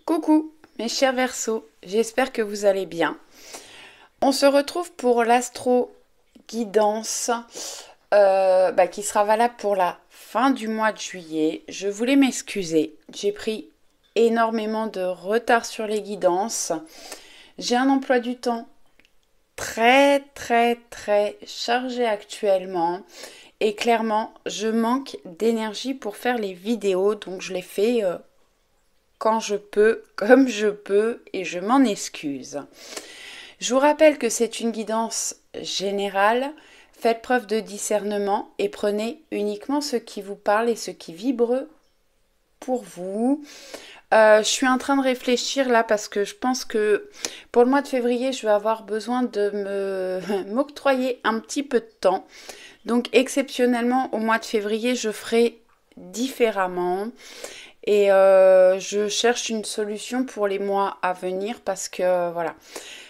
Coucou mes chers Verseaux, j'espère que vous allez bien. On se retrouve pour l'astro guidance qui sera valable pour la fin du mois de juillet. Je voulais m'excuser, j'ai pris énormément de retard sur les guidances. J'ai un emploi du temps très chargé actuellement et clairement je manque d'énergie pour faire les vidéos, donc je les fais quand je peux, comme je peux, et je m'en excuse. Je vous rappelle que c'est une guidance générale. Faites preuve de discernement et prenez uniquement ce qui vous parle et ce qui vibre pour vous. Je suis en train de réfléchir là parce que je pense que pour le mois de février, je vais avoir besoin de m'octroyer un petit peu de temps. Donc exceptionnellement, au mois de février, je ferai différemment. Et je cherche une solution pour les mois à venir parce que voilà,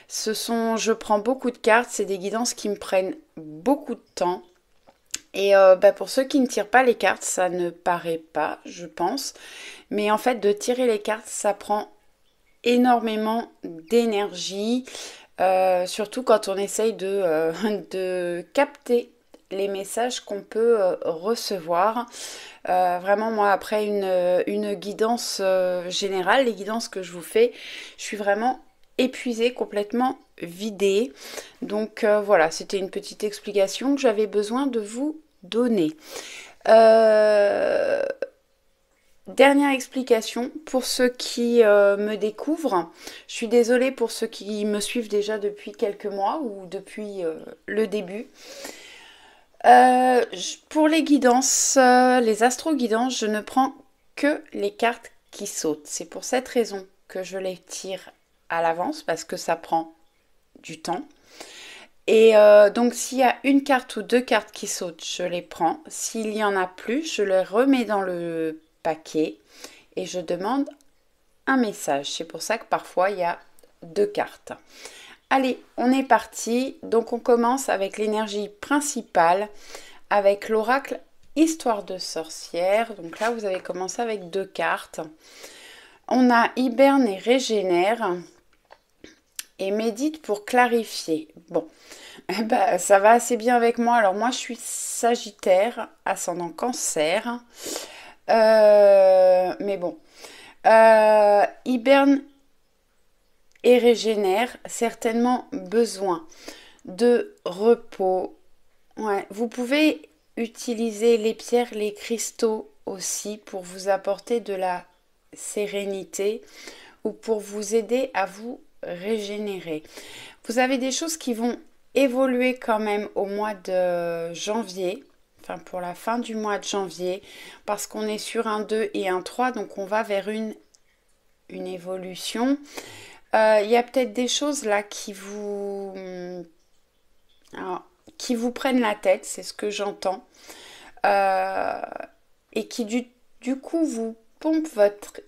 je prends beaucoup de cartes, c'est des guidances qui me prennent beaucoup de temps. Et pour ceux qui ne tirent pas les cartes, ça ne paraît pas, je pense. Mais en fait, de tirer les cartes, ça prend énormément d'énergie, surtout quand on essaye de capter les messages qu'on peut recevoir. Vraiment, moi, après une guidance générale, les guidances que je vous fais, je suis vraiment épuisée, complètement vidée. Donc voilà, c'était une petite explication que j'avais besoin de vous donner. Euh, Dernière explication pour ceux qui me découvrent. Je suis désolée pour ceux qui me suivent déjà depuis quelques mois ou depuis le début. Pour les guidances, les astro-guidances, je ne prends que les cartes qui sautent. C'est pour cette raison que je les tire à l'avance parce que ça prend du temps. Et donc s'il y a une carte ou deux cartes qui sautent, je les prends. S'il y en a plus, je les remets dans le paquet et je demande un message. C'est pour ça que parfois il y a deux cartes. Allez, on est parti. Donc on commence avec l'énergie principale, avec l'oracle Histoire de sorcière. Donc là, vous avez commencé avec deux cartes. On a hiberne et régénère et médite pour clarifier. Bon, ça va assez bien avec moi. Alors moi, je suis Sagittaire, ascendant Cancer. Mais bon, hiberne et régénère, certainement besoin de repos. Ouais, vous pouvez utiliser les pierres, les cristaux aussi pour vous apporter de la sérénité ou pour vous aider à vous régénérer. Vous avez des choses qui vont évoluer quand même au mois de janvier, enfin pour la fin du mois de janvier, parce qu'on est sur un 2 et un 3, donc on va vers une évolution. Il y a peut-être des choses là qui vous prennent la tête, c'est ce que j'entends, euh, et qui du coup vous pompent votre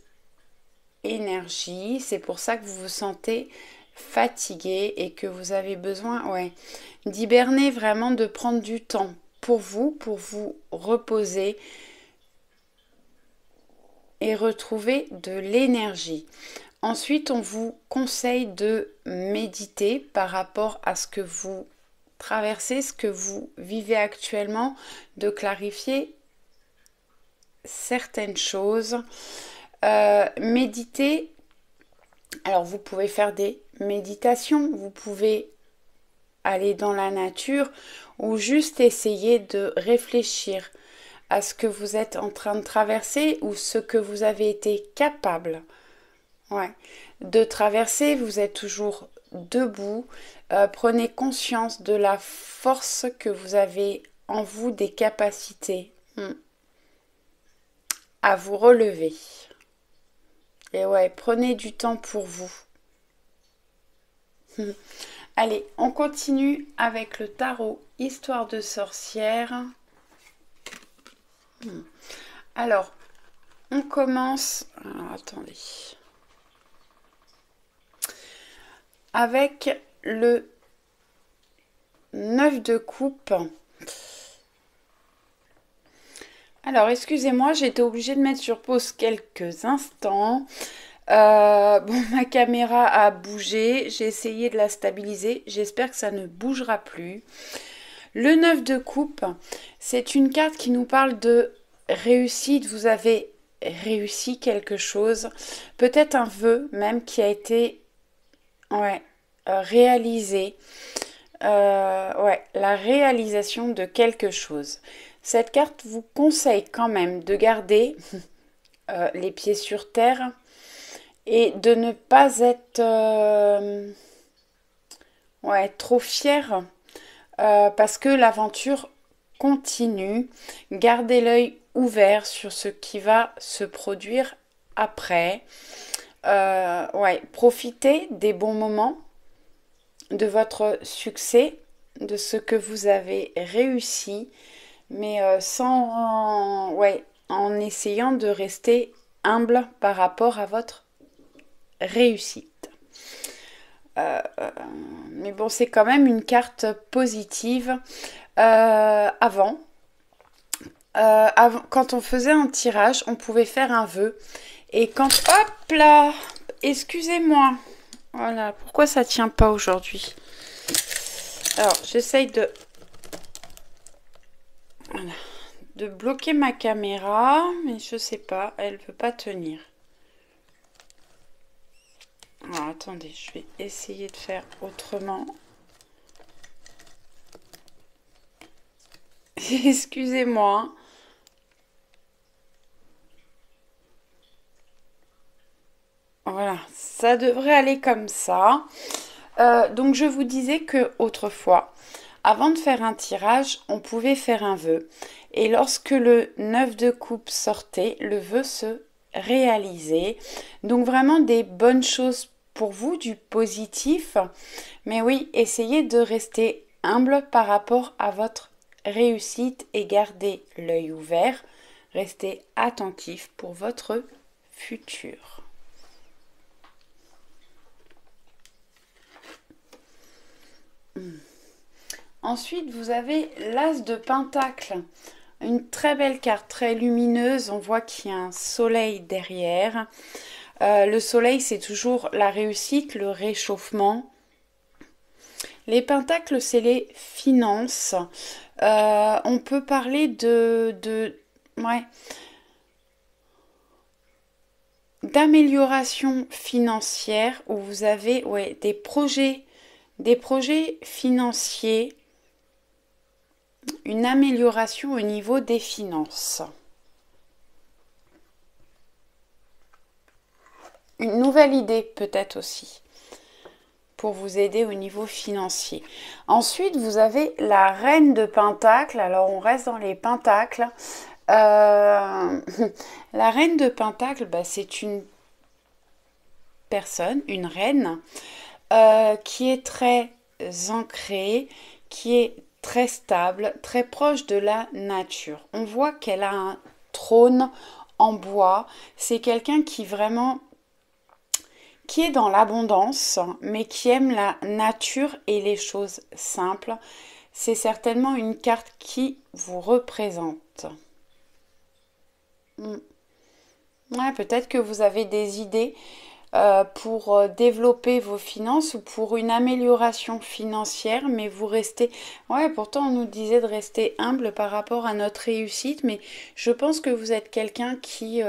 énergie. C'est pour ça que vous vous sentez fatigué et que vous avez besoin, d'hiberner, vraiment de prendre du temps pour vous reposer et retrouver de l'énergie. Ensuite, on vous conseille de méditer par rapport à ce que vous traversez, ce que vous vivez actuellement, de clarifier certaines choses. Méditer, alors vous pouvez faire des méditations, vous pouvez aller dans la nature ou juste essayer de réfléchir à ce que vous êtes en train de traverser ou ce que vous avez été capable de traverser. Vous êtes toujours debout. Prenez conscience de la force que vous avez en vous, des capacités à vous relever. Et prenez du temps pour vous. Allez, on continue avec le tarot Histoire de sorcière. Alors, on commence... Alors, attendez. Avec le 9 de coupe. Alors, excusez-moi, j'ai été obligée de mettre sur pause quelques instants. Bon, ma caméra a bougé, j'ai essayé de la stabiliser, j'espère que ça ne bougera plus. Le 9 de coupe, c'est une carte qui nous parle de réussite, vous avez réussi quelque chose, peut-être un vœu même qui a été ouais, réalisé, ouais, la réalisation de quelque chose. Cette carte vous conseille quand même de garder les pieds sur terre et de ne pas être ouais, trop fier parce que l'aventure continue. Gardez l'œil ouvert sur ce qui va se produire après. Ouais, profitez des bons moments, de votre succès, de ce que vous avez réussi, mais sans, ouais, en essayant de rester humble par rapport à votre réussite. Mais bon, c'est quand même une carte positive. Avant, quand on faisait un tirage, on pouvait faire un vœu. Et quand... Hop là! Excusez-moi. Voilà, pourquoi ça tient pas aujourd'hui? Alors, j'essaye voilà, de bloquer ma caméra, mais je sais pas, elle veut pas tenir. Alors, attendez, je vais essayer de faire autrement. Excusez-moi. Voilà, ça devrait aller comme ça. Donc je vous disais que autrefois, avant de faire un tirage, on pouvait faire un vœu. Et lorsque le 9 de coupe sortait, le vœu se réalisait. Donc vraiment des bonnes choses pour vous, du positif. Mais oui, essayez de rester humble par rapport à votre réussite et gardez l'œil ouvert. Restez attentif pour votre futur. Ensuite, vous avez l'As de Pentacle. Une très belle carte, très lumineuse. On voit qu'il y a un soleil derrière. Le soleil, c'est toujours la réussite, le réchauffement. Les pentacles, c'est les finances. On peut parler ouais, d'amélioration financière où vous avez ouais, des projets financiers, une amélioration au niveau des finances. Une nouvelle idée peut-être aussi pour vous aider au niveau financier. Ensuite, vous avez la reine de Pentacle. Alors, on reste dans les pentacles. La reine de Pentacle, bah, c'est une personne, une reine, qui est très ancrée, qui est très stable, très proche de la nature. On voit qu'elle a un trône en bois. C'est quelqu'un qui vraiment qui est dans l'abondance, mais qui aime la nature et les choses simples. C'est certainement une carte qui vous représente. Ouais, peut-être que vous avez des idées pour développer vos finances ou pour une amélioration financière, mais vous restez... Ouais, pourtant on nous disait de rester humble par rapport à notre réussite, mais je pense que vous êtes quelqu'un qui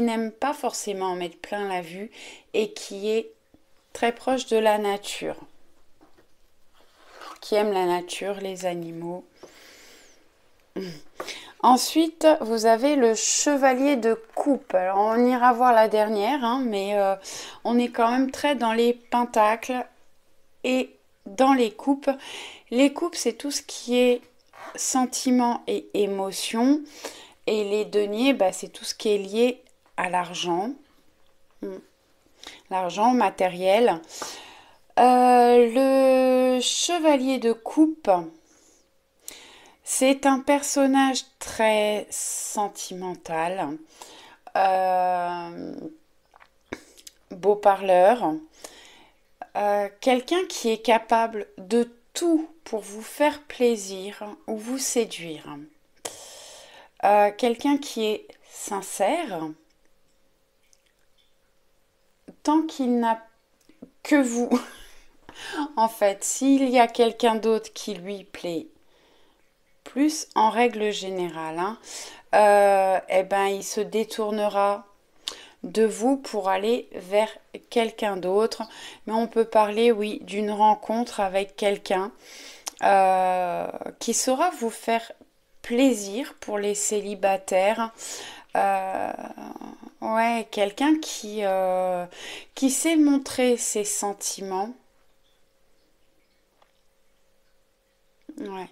n'aime pas forcément en mettre plein la vue et qui est très proche de la nature, qui aime la nature, les animaux. Ensuite, vous avez le chevalier de coupe. Alors, on ira voir la dernière, hein, mais on est quand même très dans les pentacles et dans les coupes. Les coupes, c'est tout ce qui est sentiment et émotion. Et les deniers, bah, c'est tout ce qui est lié à l'argent. L'argent matériel. Le chevalier de coupe... C'est un personnage très sentimental, beau parleur, quelqu'un qui est capable de tout pour vous faire plaisir ou vous séduire, quelqu'un qui est sincère, tant qu'il n'a que vous, en fait, s'il y a quelqu'un d'autre qui lui plaît plus, en règle générale, hein, eh ben, il se détournera de vous pour aller vers quelqu'un d'autre. Mais on peut parler, oui, d'une rencontre avec quelqu'un qui saura vous faire plaisir pour les célibataires. Euh, ouais, quelqu'un qui sait montrer ses sentiments. Ouais.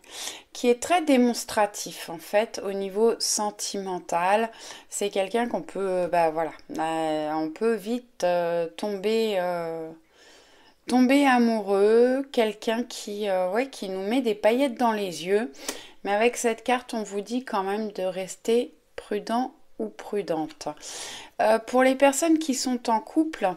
Qui est très démonstratif en fait au niveau sentimental. C'est quelqu'un qu'on peut, bah voilà, on peut vite tomber amoureux, quelqu'un ouais, qui nous met des paillettes dans les yeux. Mais avec cette carte, on vous dit quand même de rester prudent ou prudente. Pour les personnes qui sont en couple,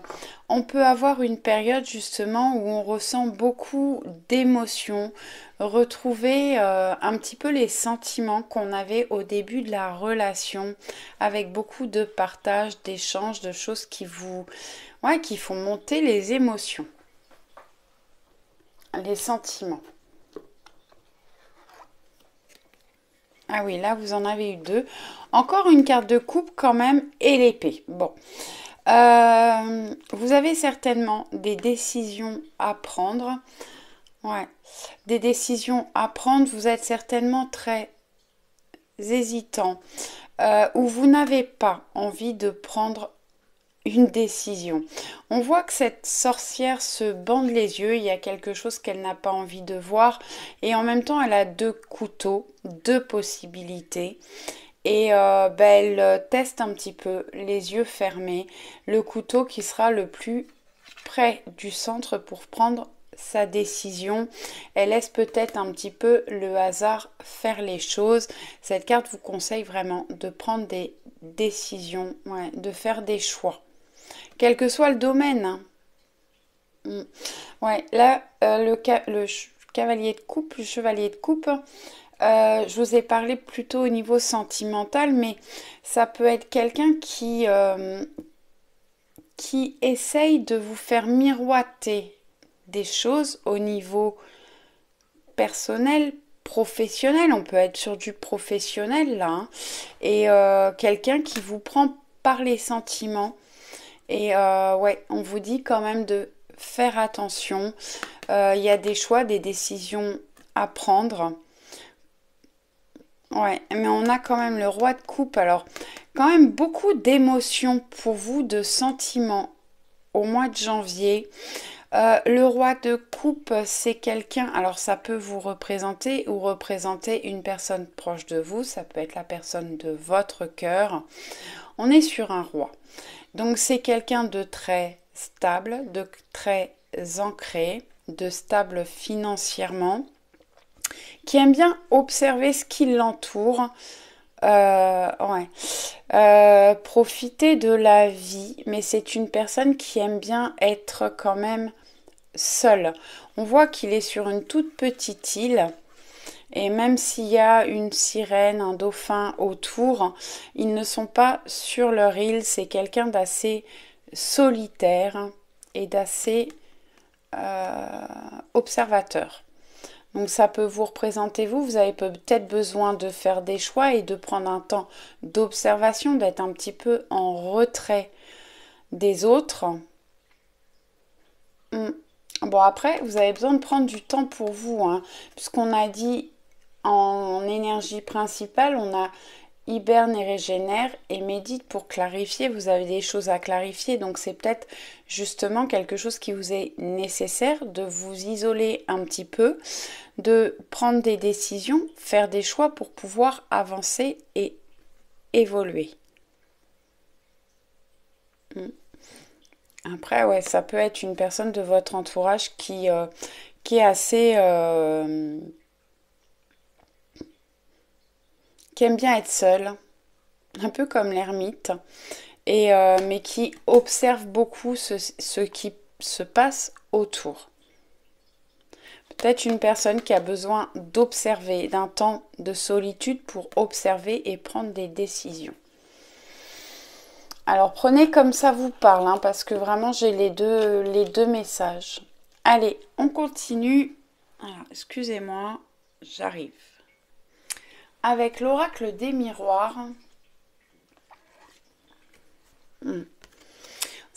on peut avoir une période justement où on ressent beaucoup d'émotions, retrouver un petit peu les sentiments qu'on avait au début de la relation, avec beaucoup de partage, d'échanges, de choses ouais, qui font monter les émotions, les sentiments. Ah oui, là vous en avez eu deux. Encore une carte de coupe quand même et l'épée. Bon. Vous avez certainement des décisions à prendre. Ouais. Des décisions à prendre. Vous êtes certainement très hésitant. Ou vous n'avez pas envie de prendre une décision. On voit que cette sorcière se bande les yeux, il y a quelque chose qu'elle n'a pas envie de voir et en même temps elle a deux couteaux, deux possibilités et elle teste un petit peu les yeux fermés, le couteau qui sera le plus près du centre pour prendre sa décision. Elle laisse peut-être un petit peu le hasard faire les choses. Cette carte vous conseille vraiment de prendre des décisions, ouais, de faire des choix quel que soit le domaine. Hein. Ouais, là, cavalier de coupe, le chevalier de coupe, je vous ai parlé plutôt au niveau sentimental, mais ça peut être quelqu'un qui essaye de vous faire miroiter des choses au niveau personnel, professionnel. On peut être sur du professionnel là. Hein, et quelqu'un qui vous prend par les sentiments. Et ouais, on vous dit quand même de faire attention. Il y a des choix, des décisions à prendre. Ouais, mais on a quand même le roi de coupe. Alors, quand même beaucoup d'émotions pour vous, de sentiments au mois de janvier. Le roi de coupe, c'est quelqu'un, alors ça peut vous représenter ou représenter une personne proche de vous, ça peut être la personne de votre cœur. On est sur un roi. Donc c'est quelqu'un de très stable, de très ancré, de stable financièrement, qui aime bien observer ce qui l'entoure, ouais. Profiter de la vie, mais c'est une personne qui aime bien être quand même seule. On voit qu'il est sur une toute petite île. Et même s'il y a une sirène, un dauphin autour, ils ne sont pas sur leur île. C'est quelqu'un d'assez solitaire et d'assez observateur. Donc ça peut vous représenter vous avez peut-être besoin de faire des choix et de prendre un temps d'observation, d'être un petit peu en retrait des autres. Bon après, vous avez besoin de prendre du temps pour vous, hein, puisqu'on a dit en énergie principale, on a hiberne et régénère et médite pour clarifier. Vous avez des choses à clarifier, donc c'est peut-être justement quelque chose qui vous est nécessaire de vous isoler un petit peu, de prendre des décisions, faire des choix pour pouvoir avancer et évoluer. Après, ouais, ça peut être une personne de votre entourage qui est assez qui aime bien être seul, un peu comme l'ermite, et mais qui observe beaucoup ce qui se passe autour. Peut-être une personne qui a besoin d'observer, d'un temps de solitude pour observer et prendre des décisions. Alors prenez comme ça vous parle, hein, parce que vraiment j'ai les deux messages. Allez, on continue. Alors, excusez-moi, j'arrive. Avec l'oracle des miroirs. Vous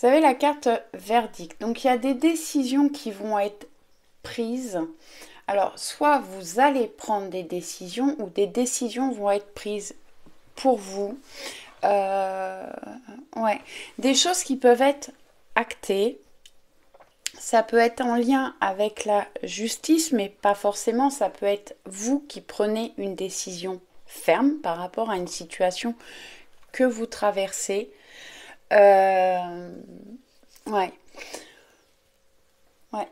avez la carte verdict. Donc il y a des décisions qui vont être prises. Alors, soit vous allez prendre des décisions ou des décisions vont être prises pour vous. Ouais, des choses qui peuvent être actées. Ça peut être en lien avec la justice, mais pas forcément. Ça peut être vous qui prenez une décision ferme par rapport à une situation que vous traversez. Ouais. Ouais.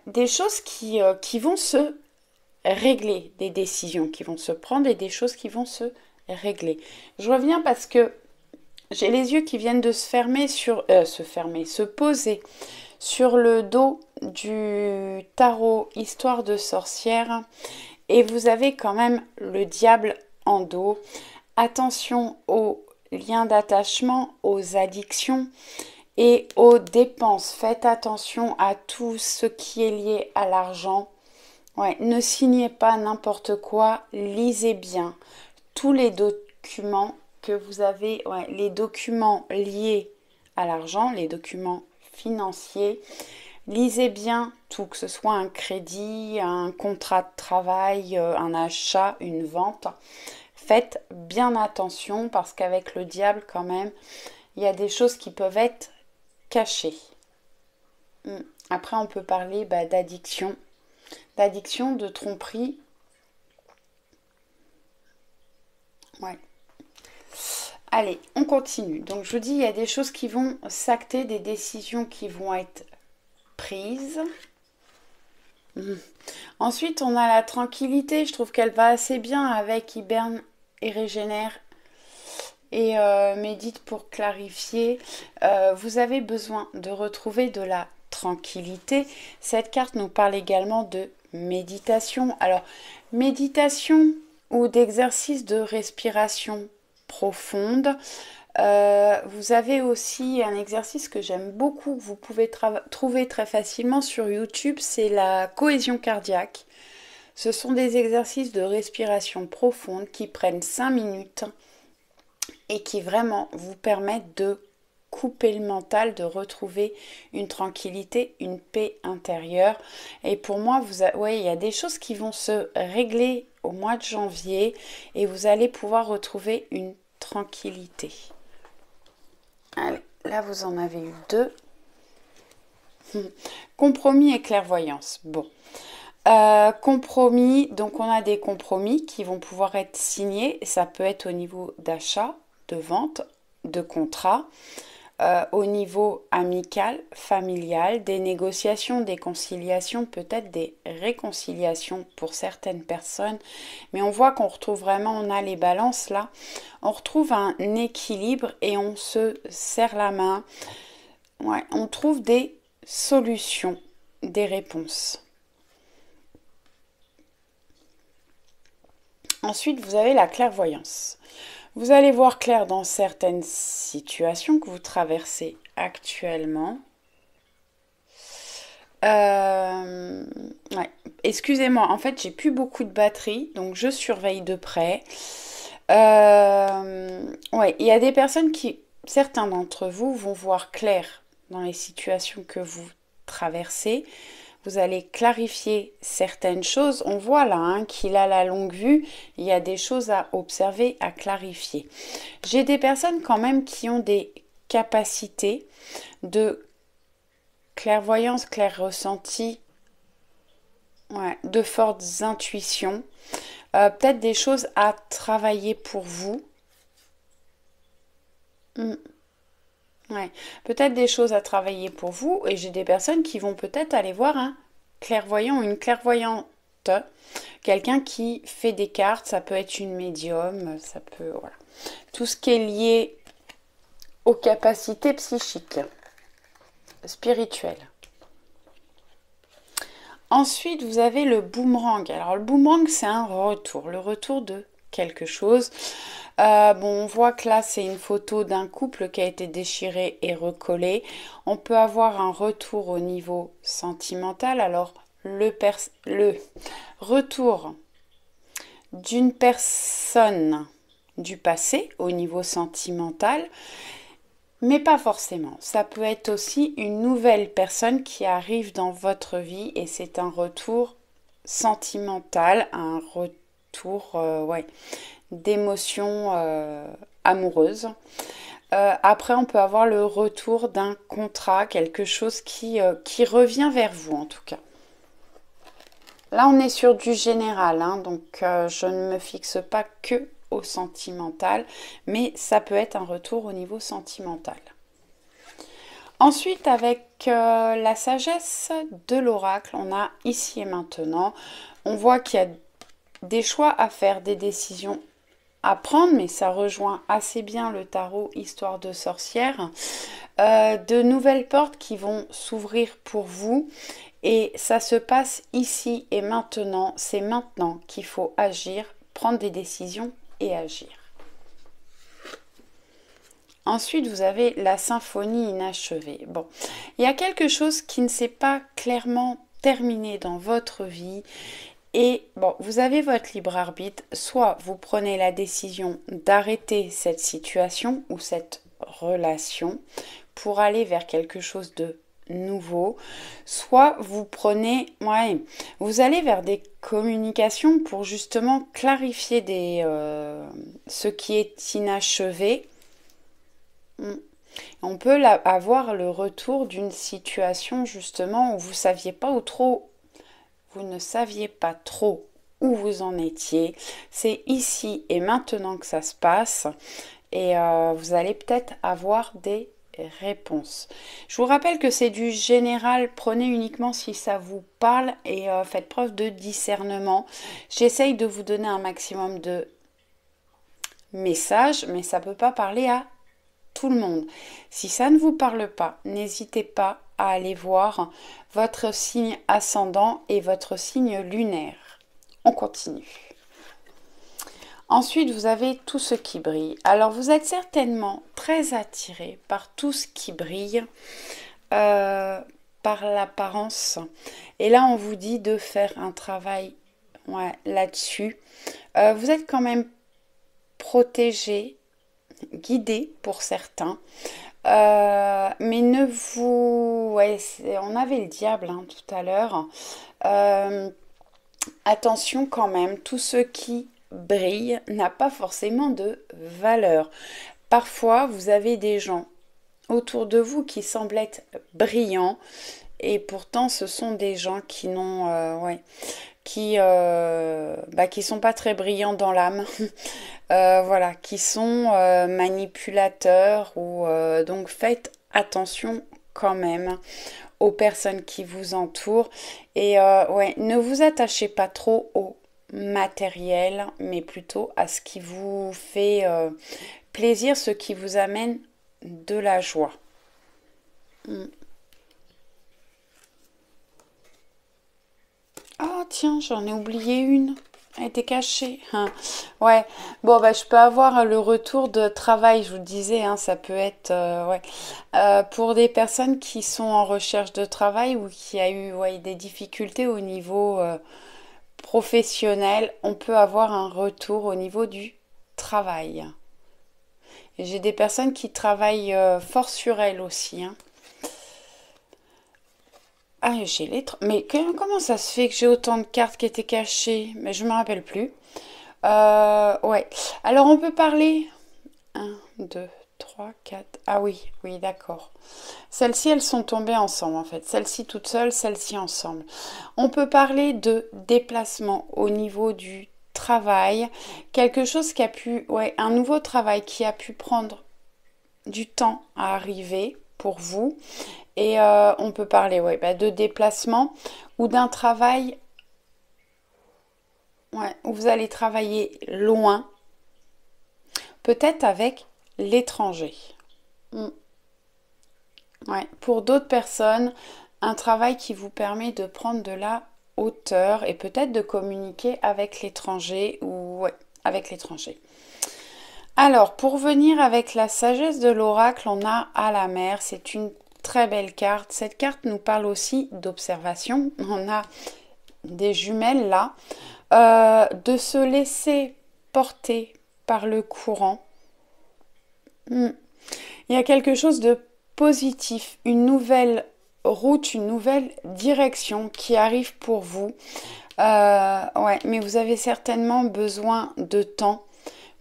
Des choses qui vont se régler, des décisions qui vont se prendre et des choses qui vont se régler. Je reviens parce que j'ai les yeux qui viennent de se fermer se poser sur le dos du tarot Histoire de sorcière et vous avez quand même le diable en dos. Attention aux liens d'attachement, aux addictions et aux dépenses. Faites attention à tout ce qui est lié à l'argent. Ouais, ne signez pas n'importe quoi, lisez bien tous les documents que vous avez, ouais, les documents liés à l'argent, les documents financiers. Lisez bien tout, que ce soit un crédit, un contrat de travail, un achat, une vente. Faites bien attention parce qu'avec le diable quand même, il y a des choses qui peuvent être cachées. Après, on peut parler d'addiction, de tromperie. Ouais. Allez, on continue. Donc, je vous dis, il y a des choses qui vont s'acter, des décisions qui vont être prises. Ensuite, on a la tranquillité. Je trouve qu'elle va assez bien avec hiberne et régénère et médite pour clarifier. Vous avez besoin de retrouver de la tranquillité. Cette carte nous parle également de méditation. Alors, méditation ou d'exercice de respiration profonde. Vous avez aussi un exercice que j'aime beaucoup, que vous pouvez trouver très facilement sur YouTube, c'est la cohésion cardiaque. Ce sont des exercices de respiration profonde qui prennent 5 minutes et qui vraiment vous permettent de couper le mental, de retrouver une tranquillité, une paix intérieure. Et pour moi, il y a des choses qui vont se régler au mois de janvier et vous allez pouvoir retrouver une tranquillité. Allez, là vous en avez eu 2. Compromis et clairvoyance. Bon. Compromis, donc on a des compromis qui vont pouvoir être signés. Ça peut être au niveau d'achat, de vente, de contrat, au niveau amical, familial, des négociations, des conciliations, peut-être des réconciliations pour certaines personnes. Mais on voit qu'on retrouve vraiment, on a les balances là, on retrouve un équilibre et on se serre la main. Ouais, on trouve des solutions, des réponses. Ensuite, vous avez la clairvoyance. Vous allez voir clair dans certaines situations que vous traversez actuellement. Ouais. Excusez-moi, en fait, j'ai plus beaucoup de batterie, donc je surveille de près. Ouais, il y a des personnes certains d'entre vous vont voir clair dans les situations que vous traversez. Vous allez clarifier certaines choses. On voit là qu'il a la longue vue. Il y a des choses à observer, à clarifier. J'ai des personnes quand même qui ont des capacités de clairvoyance, clair ressenti, de fortes intuitions. Peut-être des choses à travailler pour vous. Ouais, peut-être des choses à travailler pour vous et j'ai des personnes qui vont peut-être aller voir un clairvoyant ou une clairvoyante, quelqu'un qui fait des cartes, ça peut être une médium, ça peut, voilà, tout ce qui est lié aux capacités psychiques, spirituelles. Ensuite, vous avez le boomerang. Alors le boomerang, c'est un retour, le retour de quelque chose. Bon, on voit que là, c'est une photo d'un couple qui a été déchiré et recollé. On peut avoir un retour au niveau sentimental. Alors, le retour d'une personne du passé au niveau sentimental, mais pas forcément. Ça peut être aussi une nouvelle personne qui arrive dans votre vie et c'est un retour sentimental, un retour ouais, d'émotions amoureuses. Après, on peut avoir le retour d'un contrat, quelque chose qui revient vers vous en tout cas. Là, on est sur du général, hein, donc je ne me fixe pas que au sentimental, mais ça peut être un retour au niveau sentimental. Ensuite, avec la sagesse de l'oracle, on a ici et maintenant, on voit qu'il y a des choix à faire, des décisions à prendre, mais ça rejoint assez bien le tarot Histoire de sorcière. De nouvelles portes qui vont s'ouvrir pour vous et ça se passe ici et maintenant. C'est maintenant qu'il faut agir, prendre des décisions et agir. Ensuite, vous avez la symphonie inachevée. Bon, il y a quelque chose qui ne s'est pas clairement terminé dans votre vie. Et bon, vous avez votre libre arbitre. Soit vous prenez la décision d'arrêter cette situation ou cette relation pour aller vers quelque chose de nouveau. Soit vous prenez, ouais, vous allez vers des communications pour justement clarifier ce qui est inachevé. On peut avoir le retour d'une situation justement où vous saviez pas vous ne saviez pas trop où vous en étiez. C'est ici et maintenant que ça se passe et vous allez peut-être avoir des réponses. Je vous rappelle que c'est du général, prenez uniquement si ça vous parle et faites preuve de discernement. J'essaye de vous donner un maximum de messages, mais ça ne peut pas parler à tout le monde. Si ça ne vous parle pas, n'hésitez pas à aller voir votre signe ascendant et votre signe lunaire. On continue. Ensuite, vous avez tout ce qui brille. Alors, vous êtes certainement très attiré par tout ce qui brille, par l'apparence. Et là, on vous dit de faire un travail là-dessus. Vous êtes quand même protégé, guidé pour certains. Mais ne vous... Ouais, on avait le diable tout à l'heure. Attention quand même, tout ce qui brille n'a pas forcément de valeur. Parfois, vous avez des gens autour de vous qui semblent être brillants et pourtant ce sont des gens qui n'ont... qui sont pas très brillants dans l'âme, voilà, qui sont manipulateurs ou donc faites attention quand même aux personnes qui vous entourent et ne vous attachez pas trop au matériel, mais plutôt à ce qui vous fait plaisir, ce qui vous amène de la joie. Oh tiens, j'en ai oublié une. Elle était cachée. Ouais. Bon, bah, je peux avoir le retour de travail, je vous le disais, ça peut être pour des personnes qui sont en recherche de travail ou qui a eu des difficultés au niveau professionnel, on peut avoir un retour au niveau du travail. Et j'ai des personnes qui travaillent fort sur elles aussi. Ah, j'ai les... Mais comment ça se fait que j'ai autant de cartes qui étaient cachées? Mais je me rappelle plus. Ouais. Alors, on peut parler... 1, 2, 3, 4... Ah oui, oui, d'accord. Celles-ci, elles sont tombées ensemble, en fait. Celle-ci toute seule, celle-ci ensemble. On peut parler de déplacement au niveau du travail. Quelque chose qui a pu... Ouais, un nouveau travail qui a pu prendre du temps à arriver pour vous. Et on peut parler de déplacement ou d'un travail où vous allez travailler loin, peut-être avec l'étranger. Pour d'autres personnes, un travail qui vous permet de prendre de la hauteur et peut-être de communiquer avec l'étranger ou avec l'étranger. Alors, pour venir avec la sagesse de l'oracle, on a à la mer. C'est une très belle carte. Cette carte nous parle aussi d'observation. On a des jumelles là. De se laisser porter par le courant. Il y a quelque chose de positif, une nouvelle route, une nouvelle direction qui arrive pour vous. Ouais, mais vous avez certainement besoin de temps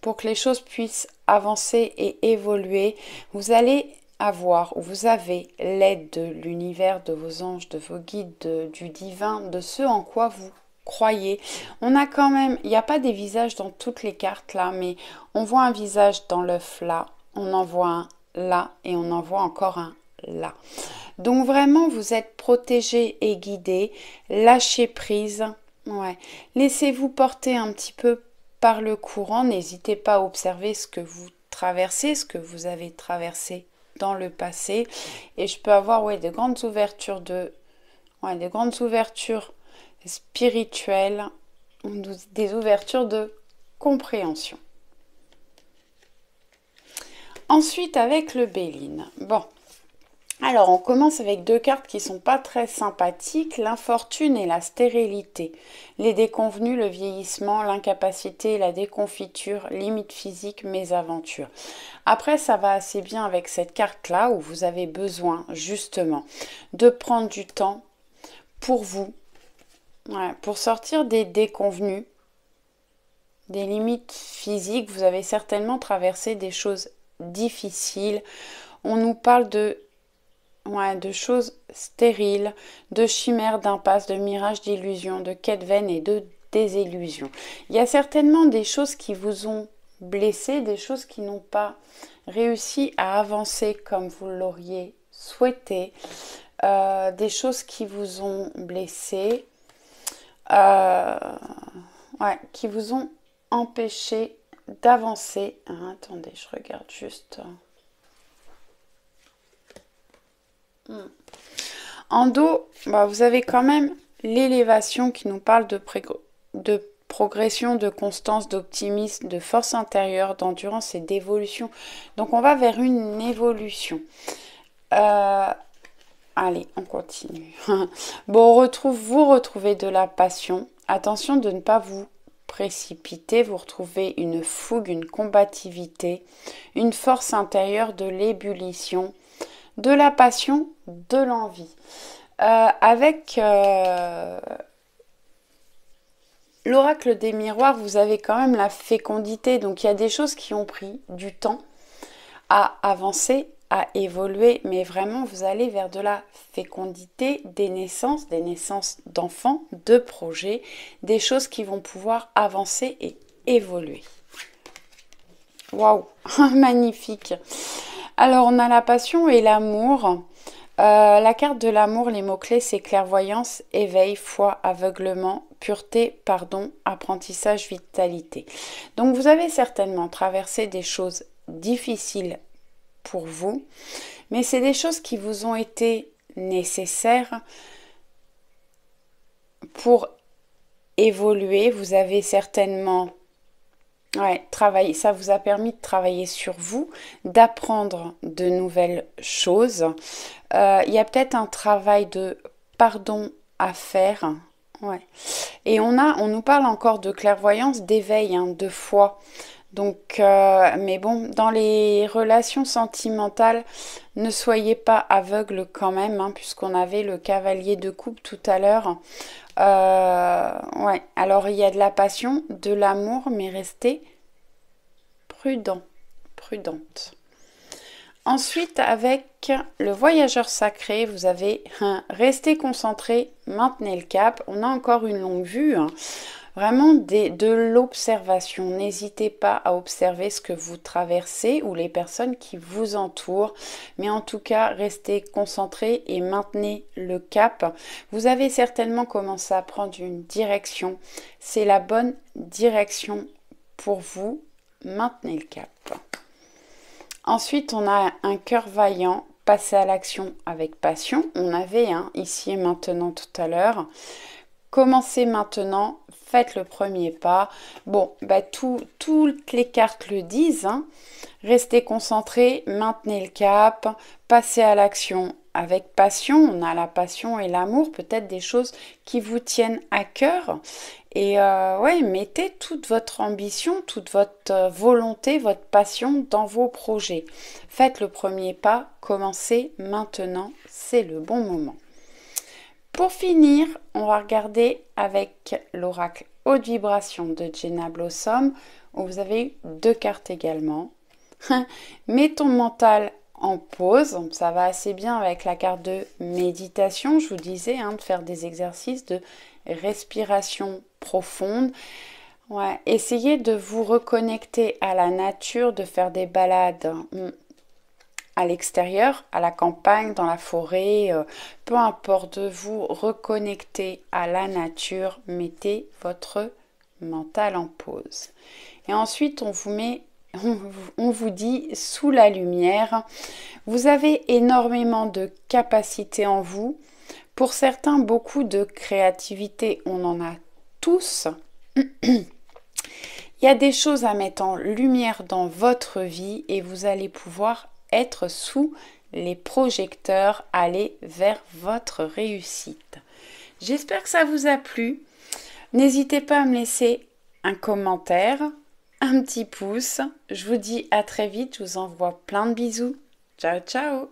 pour que les choses puissent avancer et évoluer. Vous allez avoir, ou vous avez l'aide de l'univers, de vos anges, de vos guides, du divin, de ce en quoi vous croyez. On a quand même, il n'y a pas des visages dans toutes les cartes là, mais on voit un visage dans l'œuf là, on en voit un là et on en voit encore un là. Donc vraiment, vous êtes protégé et guidé. Lâchez prise. Ouais. Laissez-vous porter un petit peu par le courant. N'hésitez pas à observer ce que vous traversez, ce que vous avez traversé dans le passé. Et je peux avoir de grandes ouvertures des grandes ouvertures spirituelles, des ouvertures de compréhension. Ensuite, avec le Béline. Bon. Alors, on commence avec deux cartes qui sont pas très sympathiques, l'infortune et la stérilité. Les déconvenus, le vieillissement, l'incapacité, la déconfiture, limite physique, mésaventures. Après, ça va assez bien avec cette carte-là où vous avez besoin, justement, de prendre du temps pour vous, pour sortir des déconvenus, des limites physiques. Vous avez certainement traversé des choses difficiles. On nous parle de choses stériles, de chimères, d'impasses, de mirages, d'illusions, de quêtes vaines et de désillusions. Il y a certainement des choses qui vous ont blessé, des choses qui n'ont pas réussi à avancer comme vous l'auriez souhaité, des choses qui vous ont blessé, qui vous ont empêché d'avancer. Attendez, je regarde juste. En dos, vous avez quand même l'élévation qui nous parle de progression, de constance, d'optimisme, de force intérieure, d'endurance et d'évolution. Donc on va vers une évolution. Allez, on continue. Bon, vous retrouvez de la passion. Attention de ne pas vous précipiter. Vous retrouvez une fougue, une combativité, une force intérieure, de l'ébullition, de la passion, de l'envie. Avec l'oracle des miroirs, vous avez quand même la fécondité. Donc il y a des choses qui ont pris du temps à avancer, à évoluer, mais vraiment vous allez vers de la fécondité, des naissances d'enfants, de projets, des choses qui vont pouvoir avancer et évoluer. Waouh, magnifique. Alors on a la passion et l'amour. La carte de l'amour, les mots-clés, c'est clairvoyance, éveil, foi, aveuglement, pureté, pardon, apprentissage, vitalité. Donc vous avez certainement traversé des choses difficiles pour vous, mais c'est des choses qui vous ont été nécessaires pour évoluer. Vous avez certainement travaillé, ça vous a permis de travailler sur vous, d'apprendre de nouvelles choses. Il y a peut-être un travail de pardon à faire. Et on nous parle encore de clairvoyance, d'éveil, de foi. Donc, mais bon, dans les relations sentimentales, ne soyez pas aveugles quand même, puisqu'on avait le cavalier de coupe tout à l'heure. Alors il y a de la passion, de l'amour, mais restez prudente. Ensuite, avec le voyageur sacré, vous avez restez concentré, maintenez le cap. On a encore une longue vue. Vraiment de l'observation. N'hésitez pas à observer ce que vous traversez ou les personnes qui vous entourent. Mais en tout cas, restez concentrés et maintenez le cap. Vous avez certainement commencé à prendre une direction. C'est la bonne direction pour vous. Maintenez le cap. Ensuite, on a un cœur vaillant. Passer à l'action avec passion. On avait ici et maintenant tout à l'heure. Commencez maintenant, faites le premier pas. Bon, toutes les cartes le disent, hein. Restez concentrés, maintenez le cap, passez à l'action avec passion. On a la passion et l'amour, peut-être des choses qui vous tiennent à cœur. Et ouais, mettez toute votre ambition, toute votre volonté, votre passion dans vos projets. Faites le premier pas, commencez maintenant, c'est le bon moment. Pour finir, on va regarder avec l'oracle Haute Vibration de Jenna Blossom, où vous avez eu 2 cartes également. Mets ton mental en pause, ça va assez bien avec la carte de méditation. Je vous disais de faire des exercices de respiration profonde. Ouais, essayez de vous reconnecter à la nature, de faire des balades à l'extérieur, à la campagne, dans la forêt, peu importe, de vous reconnecter à la nature, mettez votre mental en pause. Et ensuite, on vous dit sous la lumière, vous avez énormément de capacité en vous. Pour certains, beaucoup de créativité, on en a tous. Il y a des choses à mettre en lumière dans votre vie et vous allez pouvoir être sous les projecteurs, aller vers votre réussite. J'espère que ça vous a plu. N'hésitez pas à me laisser un commentaire, un petit pouce. Je vous dis à très vite, je vous envoie plein de bisous. Ciao, ciao!